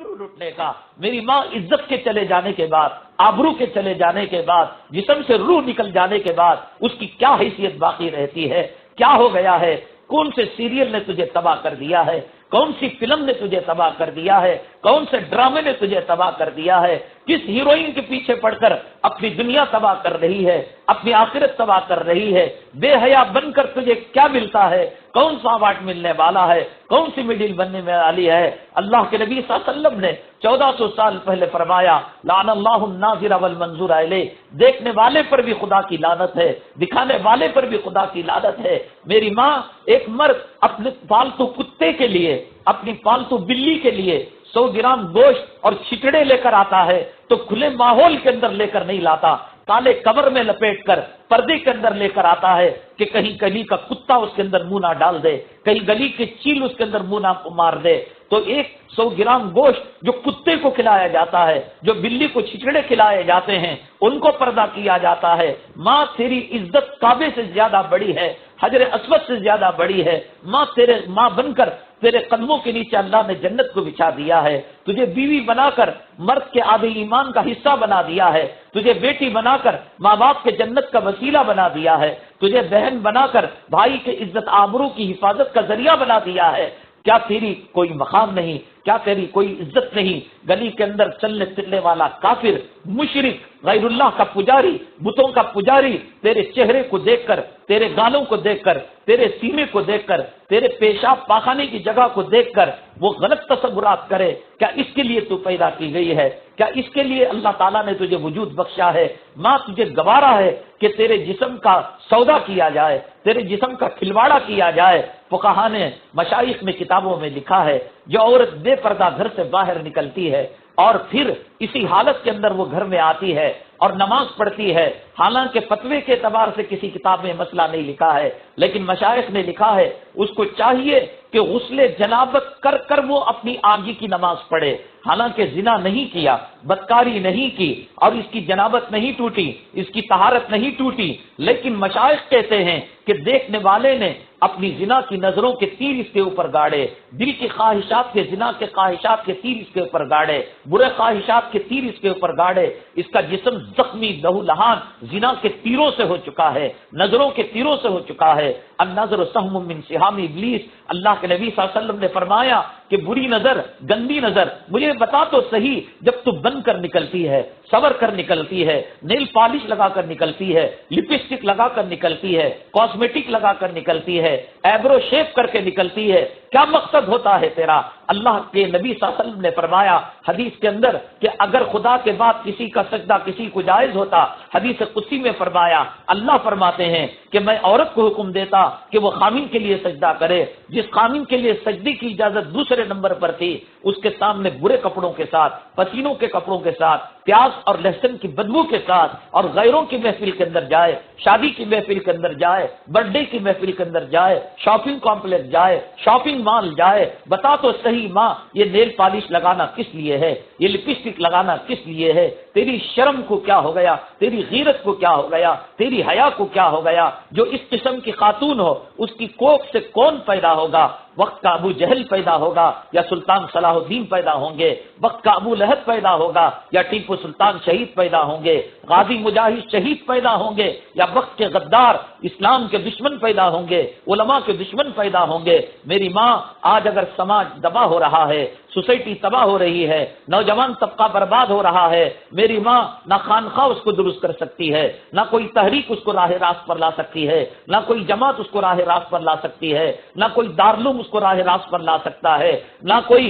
آبرو لٹنے کا، میری ماں عزت کے چلے جانے کے بعد، آبرو کے چلے جانے کے بعد، جسم سے روح نکل جانے کے بعد اس کی کیا حیثیت باقی رہتی ہے؟ کیا ہو گیا ہے؟ کون سے سیریل نے تجھے تباہ کر دیا ہے؟ کون سی فلم نے تجھے تباہ کر دیا ہے؟ کون سے ڈرامے نے تجھے تباہ کر دیا ہے؟ کس ہیروئن کے پیچھے پڑ کر اپنی دنیا تباہ کر رہی ہے، اپنی آخرت تباہ کر رہی ہے؟ بے حیا بن کر تجھے کیا ملتا ہے؟ کون سا اوارڈ ملنے والا ہے؟ کون سی میڈل بننے والی ہے؟ اللہ کے نبی صلی اللہ علیہ وسلم نے 1400 سال پہلے فرمایا لعن اللہ الناظر والمنظور الیہ، دیکھنے والے پر بھی خدا کی لعنت ہے، دکھانے والے پر بھی خدا کی لعنت ہے۔ میری ماں، ایک مرد اپنے پالتو کتے کے لیے، اپنی پالتو بلی کے لیے 100 گرام گوشت اور چھچڑے لے کر آتا ہے تو کھلے ماحول کے اندر لے کر نہیں لاتا، کالے کور میں لپیٹ کر پردے کے اندر لے کر آتا ہے کہ کہیں گلی کا کتا اس کے اندر منہ نہ ڈال دے، کہیں گلی کے چیل اس کے اندر منہ نہ مار دے۔ تو 100 گرام گوشت جو کتے کو کھلایا جاتا ہے، جو بلی کو چھچڑے کھلائے جاتے ہیں، ان کو پردہ کیا جاتا ہے۔ ماں، تیری عزت کعبے سے زیادہ بڑی ہے، حجر اسود سے زیادہ بڑی ہے۔ ماں، تیرے ماں بن کر تیرے قدموں کے نیچے اللہ نے جنت کو بچھا دیا ہے، تجھے بیوی بنا کر مرد کے آدھے ایمان کا حصہ بنا دیا ہے، تجھے بیٹی بنا کر ماں باپ کے جنت کا وسیلہ بنا دیا ہے، تجھے بہن بنا کر بھائی کے عزت آبرو کی حفاظت کا ذریعہ بنا دیا ہے۔ کیا تیری کوئی مقام نہیں؟ کیا تیری کوئی عزت نہیں؟ گلی کے اندر چلنے پھرنے والا کافر، مشرک، غیر اللہ کا پجاری، بتوں کا پجاری تیرے چہرے کو دیکھ کر، تیرے گالوں کو دیکھ کر، تیرے سینے کو دیکھ کر، تیرے پیشاب پاخانے کی جگہ کو دیکھ کر وہ غلط تصورات کرے، کیا اس کے لیے تو پیدا کی گئی ہے؟ کیا اس کے لیے اللہ تعالیٰ نے تجھے وجود بخشا ہے؟ ماں، تجھے گوارا ہے کہ تیرے جسم کا سودا کیا جائے، تیرے جسم کا کھلواڑا کیا جائے؟ فقہا نے، مشائخ میں، کتابوں میں لکھا ہے، جو عورت بے پردہ گھر سے باہر نکلتی ہے اور پھر اسی حالت کے اندر وہ گھر میں آتی ہے اور نماز پڑھتی ہے، حالانکہ فتوے کے اعتبار سے کسی کتاب میں مسئلہ نہیں لکھا ہے، لیکن مشائخ نے لکھا ہے اس کو چاہیے کہ غسل جنابت کر کر وہ اپنی آگے کی نماز پڑھے، حالانکہ زنا نہیں کیا، بدکاری نہیں کی اور اس کی جنابت نہیں ٹوٹی، اس کی طہارت نہیں ٹوٹی، لیکن مشائخ کہتے ہیں کہ دیکھنے والے نے اپنی زنا کی نظروں کے تیر اس کے اوپر گاڑے، دل کی خواہشات کے، زنا کے خواہشات کے تیر اس کے اوپر گاڑے، برے خواہشات کے تیر اس کے اوپر گاڑے، اس کا جسم زخمی لہو لہان زنا کے تیروں سے ہو چکا ہے، نظروں کے تیروں سے ہو چکا ہے۔ النظر سہم من سہام ابلیس، اللہ کے نبی صلی اللہ علیہ وسلم نے فرمایا کہ بری نظر، گندی نظر، مجھے بتا تو صحیح، جب تو بن کر نکلتی ہے، سور کر نکلتی ہے، نیل پالش لگا کر نکلتی ہے، لپسٹک لگا کر نکلتی ہے، کاسمیٹک لگا کر نکلتی ہے، ایبرو شیپ کر کے نکلتی ہے، کیا مقصد ہوتا ہے تیرا؟ اللہ کے نبی صلی اللہ علیہ وسلم نے فرمایا حدیث کے اندر کہ اگر خدا کے بعد کسی کا سجدہ کسی کو جائز ہوتا، حدیث قدسی میں فرمایا، اللہ فرماتے ہیں کہ میں عورت کو حکم دیتا کہ وہ خامن کے لیے سجدہ کرے، جس خامن کے لیے سجدے کی اجازت دوسرے نمبر پر تھی، اس کے سامنے برے کپڑوں کے ساتھ، پسینوں کے کپڑوں کے ساتھ، پیاز اور لہسن کی بدبو کے ساتھ اور غیروں کی محفل کے اندر جائے، شادی کی محفل کے اندر جائے، برتھ ڈے کی محفل کے اندر جائے، شاپنگ کمپلیکس جائے، شاپنگ مال جائے، بتا تو صحیح ماں، یہ نیل پالش لگانا کس لیے ہے؟ یہ لپسٹک لگانا کس لیے ہے؟ تیری شرم کو کیا ہو گیا؟ تیری غیرت کو کیا ہو گیا؟ تیری حیا کو کیا ہو گیا؟ جو اس قسم کی خاتون ہو اس کی کوکھ سے کون پیدا ہوگا؟ وقت کا ابو جہل پیدا ہوگا یا سلطان صلاح الدین پیدا ہوں گے؟ وقت کا ابو لہب پیدا ہوگا یا ٹیپو سلطان شہید پیدا ہوں گے؟ غازی مجاہد شہید پیدا ہوں گے یا وقت کے غدار اسلام کے دشمن پیدا ہوں گے، علماء کے دشمن پیدا ہوں گے؟ میری ماں، آج اگر سماج تباہ ہو رہا ہے، سوسائٹی تباہ ہو رہی ہے، نوجوان طبقہ برباد ہو رہا ہے، میری ماں، نہ خانخواہ اس کو درست کر سکتی ہے، نہ کوئی تحریک اس کو راہ راست پر لا سکتی ہے، نہ کوئی جماعت اس کو راہ راست پر لا سکتی ہے، نہ کوئی دارالعلوم اس کو راہ راست پر لا سکتا ہے، نہ کوئی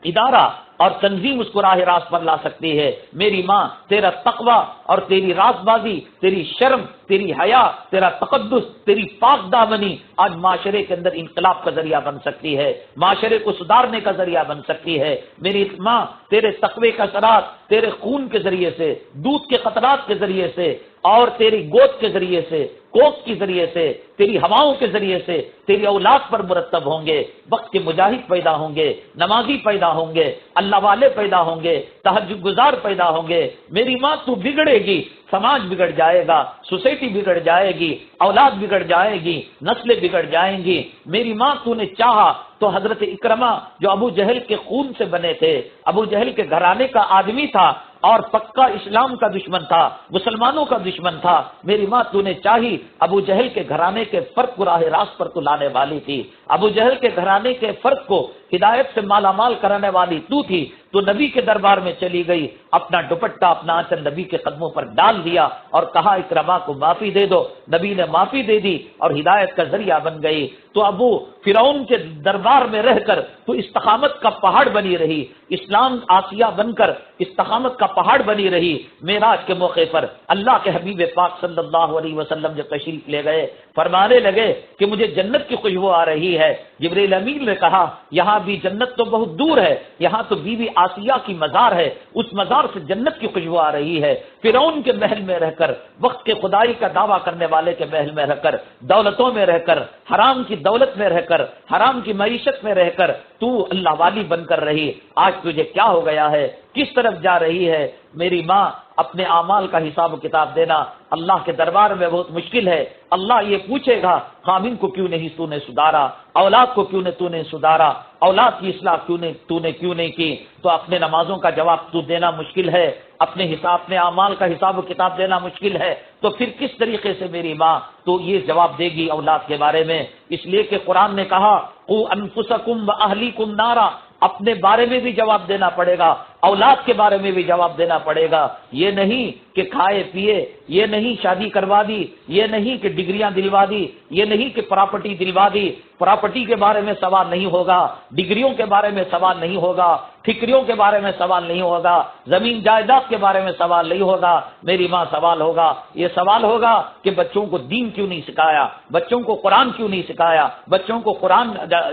ادارہ اور تنظیم اس کو راہ راست پر لا سکتی ہے۔ میری ماں، تیرا تقوی اور تیری راز بازی، تیری شرم، تیری حیا، تیرا تقدس، تیری پاک دامنی آج معاشرے کے اندر انقلاب کا ذریعہ بن سکتی ہے، معاشرے کو سدھارنے کا ذریعہ بن سکتی ہے۔ میری ماں، تیرے تقوی کا اثرات تیرے خون کے ذریعے سے، دودھ کے قطرات کے ذریعے سے اور تیری گود کے ذریعے سے، کوک کے ذریعے سے، تیری ہواؤں کے ذریعے سے تیری اولاد پر مرتب ہوں گے۔ وقت کے مجاہد پیدا ہوں گے، نمازی پیدا ہوں گے، اللہ والے پیدا ہوں گے، تہجد گزار پیدا ہوں گے۔ میری ماں تو بگڑے گی، سماج بگڑ جائے گا، سوسائٹی بگڑ جائے گی، اولاد بگڑ جائے گی، نسلیں بگڑ جائیں گی۔ میری ماں تو نے چاہا تو حضرت اکرمہ جو ابو جہل کے خون سے بنے تھے، ابو جہل کے گھرانے کا آدمی تھا اور پکا اسلام کا دشمن تھا، مسلمانوں کا دشمن تھا، میری ماں تو نے چاہی ابو جہل کے گھرانے کے فرد کو راہ راست پر تو لانے والی تھی، ابو جہل کے گھرانے کے فرد کو ہدایت سے مالا مال کرانے والی تو تھی، تو نبی کے دربار میں چلی گئی، اپنا دوپٹہ اپنا آنچل نبی کے قدموں پر ڈال دیا اور کہا اکرمہ کو معافی دے دو۔ نبی نے معافی دے دی اور ہدایت کا ذریعہ بن گئی۔ تو ابو فرعون کے دربار میں رہ کر تو استقامت کا پہاڑ بنی رہی، اسلام آسیہ بن کر استقامت کا پہاڑ بنی رہی۔ معراج کے موقع پر اللہ کے حبیب پاک صلی اللہ علیہ وسلم جب تشریف لے گئے، فرمانے لگے کہ مجھے جنت کی خوشبو آ رہی ہے۔ جبریل امین نے کہا یہاں بھی جنت تو بہت دور ہے، یہاں تو بی بی آسیہ کی مزار ہے، اس مزار سے جنت کی خوشبو آ رہی ہے۔ فرعون کے محل میں رہ کر، وقت کے خدائی کا دعویٰ کرنے والے کے محل میں رہ کر، دولتوں میں رہ کر، حرام کی دولت میں رہ کر، حرام کی معیشت میں رہ کر تو اللہ والی بن کر رہی، آج تجھے کیا ہو گیا ہے، کس طرف جا رہی ہے؟ میری ماں، اپنے اعمال کا حساب و کتاب دینا اللہ کے دربار میں بہت مشکل ہے۔ اللہ یہ پوچھے گا خامن کو کیوں نہیں تو نے سدھارا، اولاد کو کیوں تو نے سدھارا، اولاد کی اصلاح تو نے کیوں نہیں کی؟ تو اپنے نمازوں کا جواب تو دینا مشکل ہے، اپنے اعمال کا حساب و کتاب دینا مشکل ہے، تو پھر کس طریقے سے میری ماں تو یہ جواب دے گی اولاد کے بارے میں؟ اس لیے کہ قرآن نے کہا قوا انفسکم واہلیکم نارا، اپنے بارے میں بھی جواب دینا پڑے گا، اولاد کے بارے میں بھی جواب دینا پڑے گا۔ یہ نہیں کہ کھائے پیے، یہ نہیں شادی کروا دی، یہ نہیں کہ ڈگریاں دلوا دی، یہ نہیں کہ پراپرٹی دلوا دی، پراپرٹی کے بارے میں سوال نہیں ہوگا، ڈگریوں کے بارے میں سوال نہیں ہوگا، ٹھکریوں کے بارے میں سوال نہیں ہوگا، زمین جائیداد کے بارے میں سوال نہیں ہوگا۔ میری ماں سوال ہوگا، یہ سوال ہوگا کہ بچوں کو دین کیوں نہیں سکھایا، بچوں کو قرآن کیوں نہیں سکھایا، بچوں کو قرآن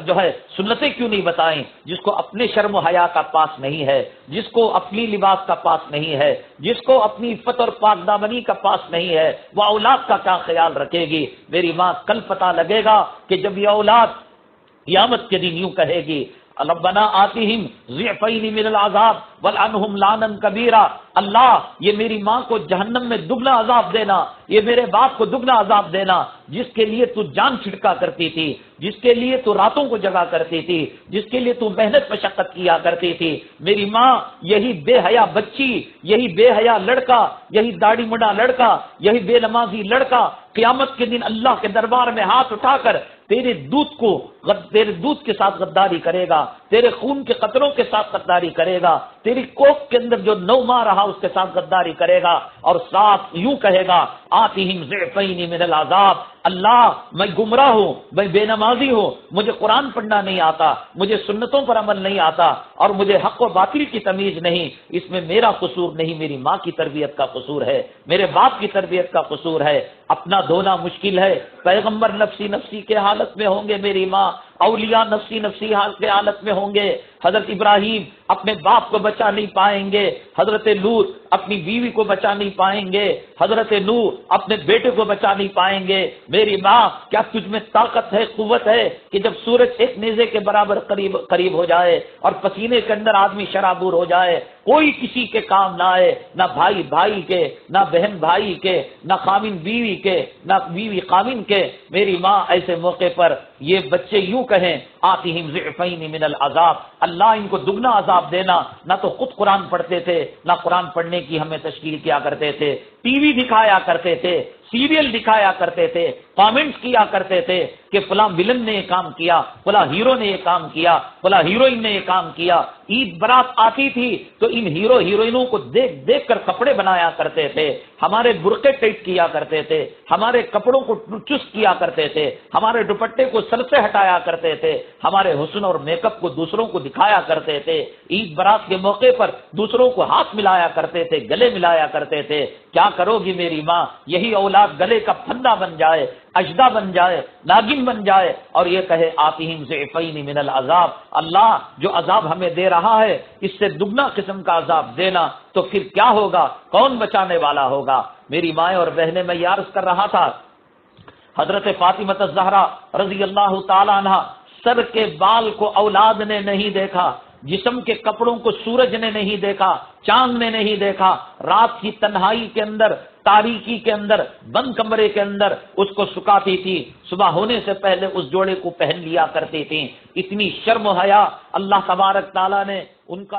جو ہے سنتیں کیوں نہیں بتائیں؟ جس کو اپنے شرم و حیا کا پاس نہیں ہے، جس کو اپنی لباس کا پاس نہیں ہے، جس کو اپنی عفت اور پاک دامنی کا پاس نہیں ہے، وہ اولاد کا کیا خیال رکھے گی؟ میری ماں، کل پتہ لگے گا کہ جب یہ اولاد قیامت کے دن یوں کہے گی ربنا آتیہم ضعفین من العذاب والعنہم لانا کبیرا، اللہ یہ میری ماں کو جہنم میں دگنا عذاب دینا، یہ میرے باپ کو دگنا عذاب دینا، جس کے لیے تو جان چھڑکا کرتی تھی، جس کے لیے تو راتوں کو جگا کرتی تھی، جس کے لیے تو محنت مشقت کیا کرتی تھی۔ میری ماں، یہی بے حیا بچی، یہی بے حیا لڑکا، یہی داڑھی مڈا لڑکا، یہی بے نمازی لڑکا قیامت کے دن اللہ کے دربار میں ہاتھ اٹھا کر تیرے دودھ کے ساتھ غداری کرے گا، تیرے خون کے قطروں کے ساتھ غداری کرے گا، تیری کوکھ کے اندر جو 9 ماہ رہا اس کے ساتھ غداری کرے گا، اور ساتھ یوں کہے گا آتیہم ضعفین من العذاب، اللہ میں گمراہ ہوں، میں بے نمازی ہوں، مجھے قرآن پڑھنا نہیں آتا، مجھے سنتوں پر عمل نہیں آتا، اور مجھے حق و باطل کی تمیز نہیں، اس میں میرا قصور نہیں، میری ماں کی تربیت کا قصور ہے، میرے باپ کی تربیت کا قصور ہے۔ اپنا دھونا مشکل ہے، پیغمبر نفسی نفسی کے حالت میں ہوں گے میری ماں، اولیاء نفسی نفسی حال کے حالت میں ہوں گے، حضرت ابراہیم اپنے باپ کو بچا نہیں پائیں گے، حضرت لوط اپنی بیوی کو بچا نہیں پائیں گے، حضرت نوح اپنے بیٹے کو بچا نہیں پائیں گے۔ میری ماں، کیا تجھ میں طاقت ہے، قوت ہے کہ جب سورج ایک نیزے کے برابر قریب ہو جائے اور پسینے کے اندر آدمی شرابور ہو جائے، کوئی کسی کے کام نہ آئے، نہ بھائی بھائی کے، نہ بہن بھائی کے، نہ خامن بیوی کے، نہ بیوی خامن کے؟ میری ماں، ایسے موقع پر یہ بچے یوں کہیں آتیہم ضعفین من العذاب، اللہ ان کو دگنا عذاب دینا۔ نہ تو خود قرآن پڑھتے تھے، نہ قرآن پڑھنے کی ہمیں تشکیل کیا کرتے تھے، ٹی وی دکھایا کرتے تھے، سیریل دکھایا کرتے تھے، کامنٹس کیا کرتے تھے کہ فلاں ویلن نے یہ کام کیا، فلاں ہیرو نے یہ کام کیا، فلاں ہیروئن نے یہ کام کیا۔ عید برات آتی تھی تو ان ہیرو ہیروئنوں کو دیکھ دیکھ کر کپڑے بنایا کرتے تھے، ہمارے برقعے ٹائٹ کیا کرتے تھے، ہمارے کپڑوں کو چست کیا کرتے تھے، ہمارے دوپٹے کو سر سے ہٹایا کرتے تھے، ہمارے حسن اور میک اپ کو دوسروں کو دکھایا کرتے تھے، عید برات کے موقع پر دوسروں کو ہاتھ ملایا کرتے تھے، گلے ملایا کرتے تھے۔ کیا کرو گی میری ماں؟ یہی اولاد گلے کا پھندا بن جائے، اجدا بن جائے، ناگن بن جائے، اور یہ کہے آتیہم ضعفین من العذاب، اللہ جو عذاب ہمیں دے رہا ہے اس سے دگنا قسم کا عذاب دینا، تو پھر کیا ہوگا؟ کون بچانے والا ہوگا؟ میری مائیں اور بہنیں، میں یہ عرض کر رہا تھا، حضرت فاطمہ الزہرا رضی اللہ تعالی عنہ، سر کے بال کو اولاد نے نہیں دیکھا، جسم کے کپڑوں کو سورج نے نہیں دیکھا، چاند نے نہیں دیکھا، رات کی تنہائی کے اندر، تاریکی کے اندر، بند کمرے کے اندر اس کو سکھاتی تھی، صبح ہونے سے پہلے اس جوڑے کو پہن لیا کرتی تھی۔ اتنی شرم و حیا اللہ تبارک تعالیٰ نے ان کا